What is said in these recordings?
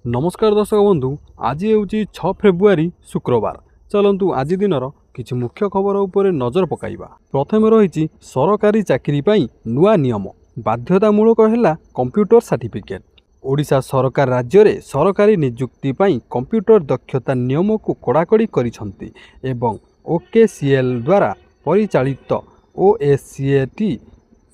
नमस्कार दर्शक बंधु आज ହେଉଛି 6 फेब्रुआरी शुक्रवार। चलतु आज दिनर किछि मुख्य खबर उपरे नजर पकाइबा। प्रथमे रहिछि सरकारी चाकरी पई नुआ नियम बाध्यतामूलक हैला कंप्यूटर सर्टिफिकेट। ओडिशा सरकार राज्य रे सरकारी नियुक्ति पई कंप्यूटर दक्षता नियम को कड़ाकड़ी करिसंती एवं ओकेसीएल द्वारा परिचालित ओएससीएटी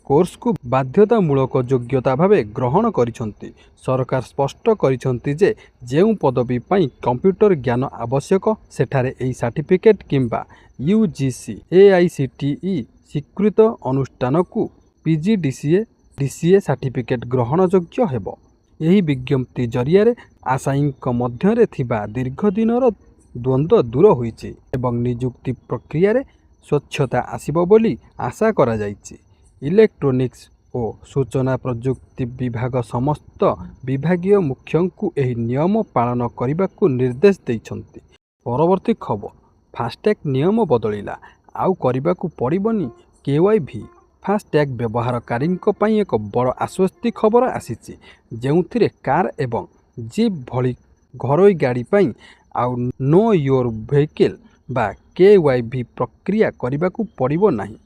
कोर्स को बाध्यतामूलक योग्यता भावे ग्रहण करिसंती। सरकार स्पष्ट करिसंती जे जेउ पदवी पई कंप्यूटर ज्ञान आवश्यक सेठारे एई सर्टिफिकेट किंबा यूजीसी एआईसीटीई स्वीकृत अनुष्ठान को पीजीडीसीए सर्टिफिकेट ग्रहण योग्य हेबो। एही विज्ञप्ति जरिया आशायींक मध्यरे थिबा दीर्घ दिनर द्वंद्व दूर होईछि एवं नियुक्ति प्रक्रिया रे स्वच्छता आसीबो बोली आशा करा जाईछि। इलेक्ट्रोनिक्स और सूचना प्रजुक्ति विभाग समस्त विभागीय मुख्यों को यह नियम पालन करने को निर्देश देइछन्ति। परवर्ती खबर फास्टैग नियम बदलिला आउ करने को पड़बनी केवाईवी। फास्टैग व्यवहारकारी एक बड़ आश्वस्ति खबर आसीछि जेउथिरे कार एवं जीप भली घरोई गाड़ी पई आउ नो योर व्हीकल बा केवाईवी प्रक्रिया करने को पड़ब नाही।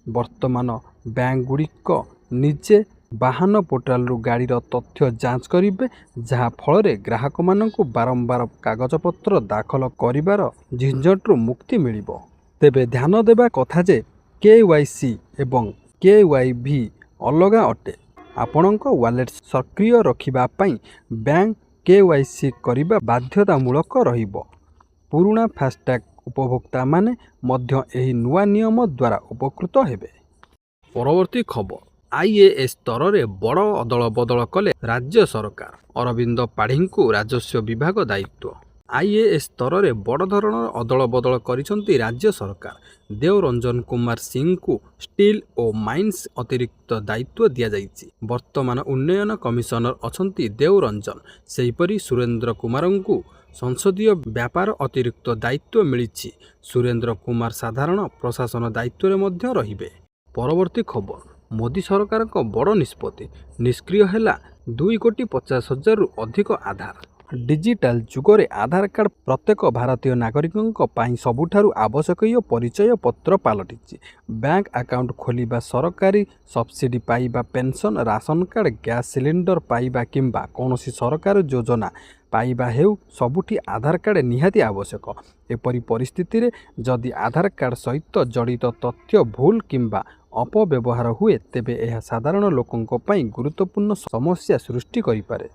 वर्तमान बैंक गुड़िक निजे वाहन पोर्टाल गाड़ी तथ्य जांच करेंगे जहाँ फल ग्राहक मानक बारंबार कागजपत्र दाखल करिवार झंझटरू मुक्ति मिलिबो। तेबे ध्यान देबा कथा जे केवाईसी एवं केवाईवी अलगा अटे। आपणक वालेट सक्रिय रखिबा पई बैंक केवाईसी करिबा बाध्यतामूलक रहिबो। पुराना फास्टैग उपभोक्ता माने मध्य एही नुआ नियम द्वारा उपकृत हेबे। परवर्ती खबर आईएएस स्तर रे बड़ अदल बदल कले राज्य सरकार। अरविंद पाढ़ी को राजस्व विभाग दायित्व। आईएएस स्तर रे बड़ धरणर अदल बदल करिसंती राज्य सरकार। देवरंजन कुमार सिंह को स्टील और माइन्स अतिरिक्त दायित्व दिया जाइछि। वर्तमान उन्नयन कमिशनर अछंती देवरंजन। सेहिपरि सुरेंद्र कुमार को संसदीय व्यापार अतिरिक्त दायित्व मिलिछि। सुरेंद्र कुमार साधारण प्रशासन दायित्व रे मध्य रहिबे। परवर्ती खबर मोदी सरकार को बड़ निष्पत्ति निष्क्रिय हैला 2,50,000 रु अधिक आधार। डिजिटल जुगरे आधार कार्ड प्रत्येक भारतीय नागरिकों पाई सबुठारु आवश्यक परिचय पत्र पलटिछि। बैंक अकाउंट खोलिबा, सरकारी सब्सिडी पाइबा, pension, ration card, gas cylinder पाइबा किंबा कौनसी सरकार योजना पाइबा हेउ सबुठी आधार कार्ड निहाती आवश्यक। एपरी परिस्थिति रे जदि आधार कार्ड सहित जड़ित तथ्य भूल किंबा अपव्यवहार हुए तेबे यह साधारण लोकों पाई गुरुत्वपूर्ण समस्या सृष्टि करिपारे।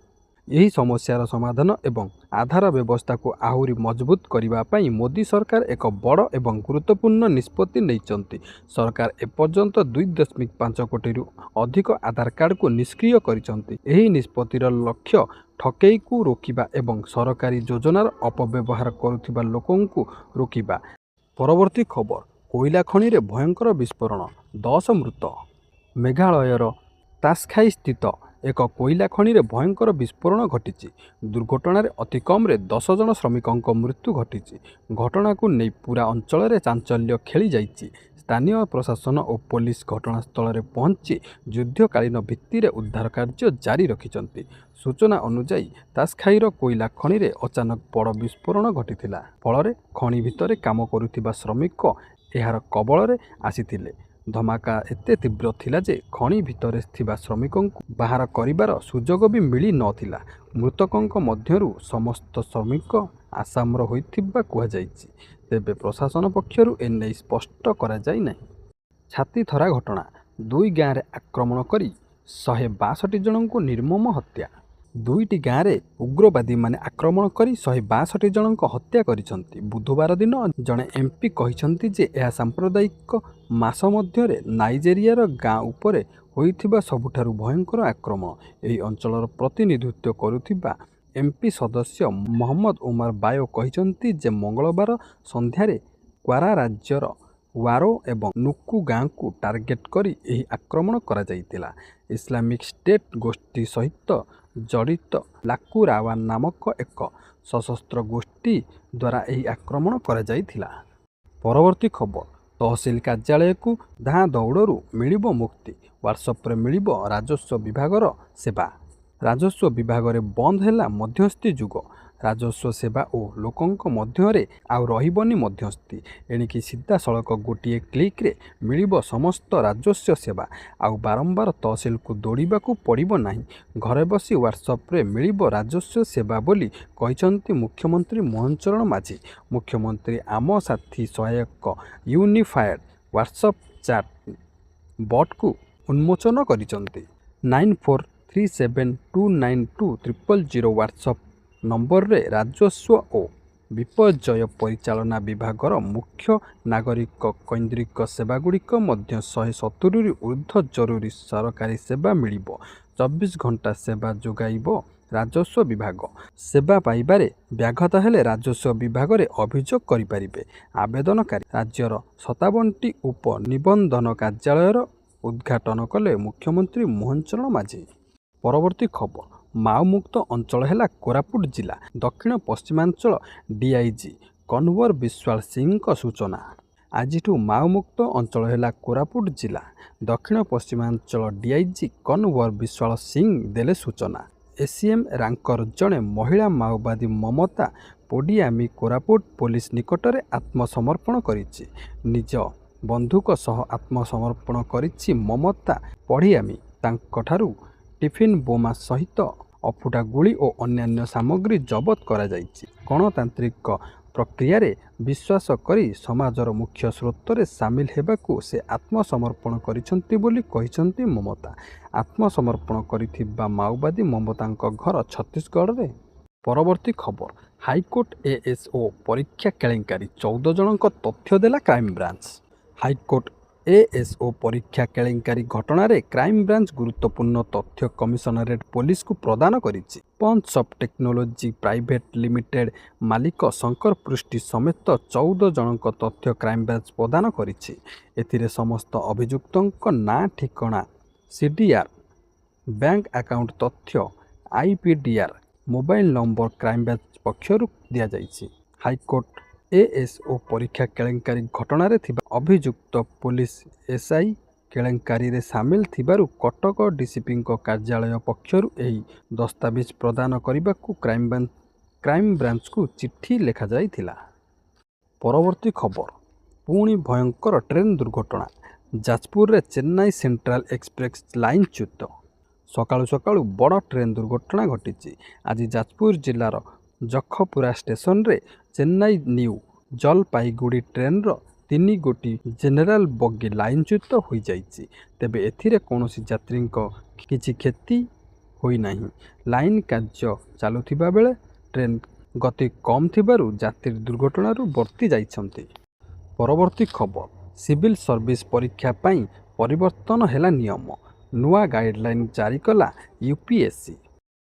यही समस्यार समाधान एवं आधार व्यवस्था को आहुरी मजबूत करने पाई मोदी सरकार एक बड़ एवं गुरुत्वपूर्ण निष्पत्ति नैचंती। सरकार एपर्यंत 2.5 कोटी रु अधिक आधार कार्ड को निष्क्रिय करिसंती। एही निष्पत्तिर लक्ष्य ठकेई को रोकिबा एवं सरकारी योजनार अपव्यवहार करुथिबा लोकों को रोकिबा। परवर्ती खबर कोयला खनि रे भयंकर विस्फोरण 10 मृत। मेघालयर तास्खाई स्थित एक कोयला खनि रे भयंकर विस्फोरण घटी। दुर्घटना अति कम 10 जन श्रमिकों मृत्यु घटी। घटना को नहीं पूरा अंचल रे चांचल्य खेली जाइछि। स्थानीय प्रशासन और पुलिस घटनास्थल रे पहुंची युद्धकालीन भित्ति उद्धार कार्य जारी रखिछंती। सूचना अनुसार तास्खाईर कोयला खनि रे अचानक बड़ विस्फोरण घटिथिला। फल खनि भितर काम करुथिबा श्रमिक एहार कबल रे आसीथिले। धमाका एते तीव्र थिला जे खनि भितर थिबा श्रमिकों बाहर करिबार सुजोग भी मिली नथिला। मृतकों मध्यरु समस्त श्रमिक आसामर होइथिबा कुहा जाइछि। तेबे प्रशासन पक्षरु एनै स्पष्ट करा जाई नाही। छाती थरा घटना 2 गाँव रे आक्रमण करी 162 जनों को निर्मम हत्या। 2टी गाँव रे उग्रवादी माने आक्रमण करी 162 जनों को हत्या करिसंती। बुधवार दिन जड़े एमपी कहिसंती जे यह सांप्रदायिक मास मध्य नाइजेरियार गाँ उपरे होइथिबा सबुठारु भयंकर आक्रमण। एही अंचलर प्रतिनिधित्व करुथिबा एमपी सदस्य मोहम्मद उमर बायो कहिसंती जे मंगलवार संध्यारे क्वारा राज्यर वारो एवं नुकु गाँ को टार्गेट करी एही आक्रमण करा जाइतिला। इस्लामिक स्टेट गोष्ठी सहित जड़ित लाकुरावा नामक एक सशस्त्र गोष्ठी द्वारा यही आक्रमण करा जाइतिला। परवर्ती खबर तहसिल कार्यालय को धाँ दौड़ू मिलिबो मुक्ति। व्हाट्सएप रे मिलिबो राजस्व विभागर सेवा। ରାଜସ୍ୱ ବିଭାଗରେ ବନ୍ଦ ହେଲା ମଧ୍ୟସ୍ଥି ଯୁଗ। ରାଜସ୍ୱ ସେବା ଓ ଲୋକଙ୍କ ମଧ୍ୟରେ ଆଉ ରହିବନି ମଧ୍ୟସ୍ଥି। ଏଣିକି ସିଧାସଳଖ ଗୋଟିଏ କ୍ଲିକ୍ରେ ମିଳିବ ସମସ୍ତ ରାଜସ୍ୱ ସେବା। ଆଉ ବାରମ୍ବାର ତହସିଲକୁ ଦୌଡ଼ିବାକୁ ପଡ଼ିବ ନାହିଁ। ଘରେ ବସି ହ୍ୱାଟ୍ସଆପ୍ରେ ମିଳିବ ରାଜସ୍ୱ ସେବା ବୋଲି କହିଛନ୍ତି ମୁଖ୍ୟମନ୍ତ୍ରୀ ମୋହନ ଚରଣ ମାଝୀ। ମୁଖ୍ୟମନ୍ତ୍ରୀ ଆମ ସାଥୀ ସହାୟକ ୟୁନିଫାଏଡ୍ ହ୍ୱାଟ୍ସଆପ୍ ଚାଟ୍ ବଟ୍କୁ ଉନ୍ମୋଚନ କରିଛନ୍ତି। 9437292000 ହ୍ୱାଟ୍ସଆପ୍ ନମ୍ବରରେ ରାଜସ୍ୱ ଓ ବିପର୍ଯ୍ୟୟ ପରିଚାଳନା ବିଭାଗର ମୁଖ୍ୟ ନାଗରିକ କୈନ୍ଦ୍ରିକ ସେବାଗୁଡ଼ିକ ମଧ୍ୟ 170ରୁ ଉର୍ଦ୍ଧ୍ୱ ଜରୁରୀ ସରକାରୀ ସେବା ମିଳିବ। 24 ଘଣ୍ଟା ସେବା ଯୋଗାଇବ ରାଜସ୍ୱ ବିଭାଗ। ସେବା ପାଇବାରେ ବ୍ୟାଘାତ ହେଲେ ରାଜସ୍ୱ ବିଭାଗରେ ଅଭିଯୋଗ କରିପାରିବେ ଆବେଦନକାରୀ। ରାଜ୍ୟର 57ଟି ଉପନିବନ୍ଧନ କାର୍ଯ୍ୟାଳୟର ଉଦ୍ଘାଟନ କଲେ ମୁଖ୍ୟମନ୍ତ୍ରୀ ମୋହନ ଚରଣ ମାଝୀ। ପରବର୍ତ୍ତୀ ଖବର, ମାଓମୁକ୍ତ ଅଞ୍ଚଳ ହେଲା କୋରାପୁଟ ଜିଲ୍ଲା। ଦକ୍ଷିଣ ପଶ୍ଚିମାଞ୍ଚଳ ଡିଆଇଜି କନୱର ବିଶ୍ୱାଳ ସିଂଙ୍କ ସୂଚନା। ଆଜିଠୁ ମାଓମୁକ୍ତ ଅଞ୍ଚଳ ହେଲା କୋରାପୁଟ ଜିଲ୍ଲା। ଦକ୍ଷିଣ ପଶ୍ଚିମାଞ୍ଚଳ ଡିଆଇଜି କନୱର ବିଶ୍ୱାଳ ସିଂ ଦେଲେ ସୂଚନା। ଏସିଏମ୍ ରାଙ୍କର ଜଣେ ମହିଳା ମାଓବାଦୀ ମମତା ପୋଡ଼ିଆମି କୋରାପୁଟ ପୋଲିସ ନିକଟରେ ଆତ୍ମସମର୍ପଣ କରିଛି। ନିଜ ବନ୍ଧୁକ ସହ ଆତ୍ମସମର୍ପଣ କରିଛି ମମତା ପଢ଼ିଆମି। ତାଙ୍କଠାରୁ ଟିଫିନ୍ ବୋମା ସହିତ ଅଫୁଟା ଗୁଳି ଓ ଅନ୍ୟାନ୍ୟ ସାମଗ୍ରୀ ଜବତ କରାଯାଇଛି। ଗଣତାନ୍ତ୍ରିକ ପ୍ରକ୍ରିୟାରେ ବିଶ୍ୱାସ କରି ସମାଜର ମୁଖ୍ୟ ସ୍ରୋତରେ ସାମିଲ ହେବାକୁ ସେ ଆତ୍ମସମର୍ପଣ କରିଛନ୍ତି ବୋଲି କହିଛନ୍ତି ମମତା। ଆତ୍ମସମର୍ପଣ କରିଥିବା ମାଓବାଦୀ ମମତାଙ୍କ ଘର ଛତିଶଗଡ଼ରେ। ପରବର୍ତ୍ତୀ ଖବର, ହାଇକୋର୍ଟ ଏଏସ୍ଓ ପରୀକ୍ଷା କେଳେଙ୍କାରୀ 14 ଜଣଙ୍କ ତଥ୍ୟ ଦେଲା କ୍ରାଇମବ୍ରାଞ୍ଚ। ହାଇକୋର୍ଟ ଏଏସ୍ଓ ପରୀକ୍ଷା କେଳେଙ୍କାରୀ ଘଟଣାରେ କ୍ରାଇମବ୍ରାଞ୍ଚ ଗୁରୁତ୍ୱପୂର୍ଣ୍ଣ ତଥ୍ୟ କମିଶନରେଟ୍ ପୋଲିସକୁ ପ୍ରଦାନ କରିଛି। ପଞ୍ଚ ଅଫ୍ ଟେକ୍ନୋଲୋଜି ପ୍ରାଇଭେଟ୍ ଲିମିଟେଡ୍ ମାଲିକ ଶଙ୍କର ପୃଷ୍ଟି ସମେତ 14 ଜଣଙ୍କ ତଥ୍ୟ କ୍ରାଇମବ୍ରାଞ୍ଚ ପ୍ରଦାନ କରିଛି। ଏଥିରେ ସମସ୍ତ ଅଭିଯୁକ୍ତଙ୍କ ନାଁ, ଠିକଣା, ସିଡିଆର୍, ବ୍ୟାଙ୍କ ଆକାଉଣ୍ଟ ତଥ୍ୟ, ଆଇପିଡିଆର୍, ମୋବାଇଲ ନମ୍ବର କ୍ରାଇମବ୍ରାଞ୍ଚ ପକ୍ଷରୁ ଦିଆଯାଇଛି। ହାଇକୋର୍ଟ ଏଏସ୍ଓ ପରୀକ୍ଷା କେଳେଙ୍କାରୀ ଘଟଣାରେ ଥିବା ଅଭିଯୁକ୍ତ ପୋଲିସ ଏସ୍ଆଇ କେଳେଙ୍କାରୀରେ ସାମିଲ ଥିବାରୁ କଟକ ଡିସିପିଙ୍କ କାର୍ଯ୍ୟାଳୟ ପକ୍ଷରୁ ଏହି ଦସ୍ତାବିଜ ପ୍ରଦାନ କରିବାକୁ କ୍ରାଇମବ୍ରାଞ୍ଚକୁ ଚିଠି ଲେଖାଯାଇଥିଲା। ପରବର୍ତ୍ତୀ ଖବର, ପୁଣି ଭୟଙ୍କର ଟ୍ରେନ୍ ଦୁର୍ଘଟଣା। ଯାଜପୁରରେ ଚେନ୍ନାଇ ସେଣ୍ଟ୍ରାଲ ଏକ୍ସପ୍ରେସ୍ ଲାଇନଚ୍ୟୁତ। ସକାଳୁ ସକାଳୁ ବଡ଼ ଟ୍ରେନ୍ ଦୁର୍ଘଟଣା ଘଟିଛି। ଆଜି ଯାଜପୁର ଜିଲ୍ଲାର ଜଖପୁରା ଷ୍ଟେସନରେ ଚେନ୍ନାଇ ନ୍ୟୁ ଜଲପାଇଗୁଡ଼ି ଟ୍ରେନ୍ର 3 ଗୋଟି ଜେନେରାଲ ବଗି ଲାଇନଚ୍ୟୁତ ହୋଇଯାଇଛି। ତେବେ ଏଥିରେ କୌଣସି ଯାତ୍ରୀଙ୍କ କିଛି କ୍ଷତି ହୋଇନାହିଁ। ଲାଇନ କାର୍ଯ୍ୟ ଚାଲୁଥିବା ବେଳେ ଟ୍ରେନ୍ ଗତି କମ୍ ଥିବାରୁ ଯାତ୍ରୀ ଦୁର୍ଘଟଣାରୁ ବର୍ତ୍ତି ଯାଇଛନ୍ତି। ପରବର୍ତ୍ତୀ ଖବର, ସିଭିଲ ସର୍ଭିସ ପରୀକ୍ଷା ପାଇଁ ପରିବର୍ତ୍ତନ ହେଲା ନିୟମ। ନୂଆ ଗାଇଡଲାଇନ ଜାରି କଲା ୟୁପିଏସସି।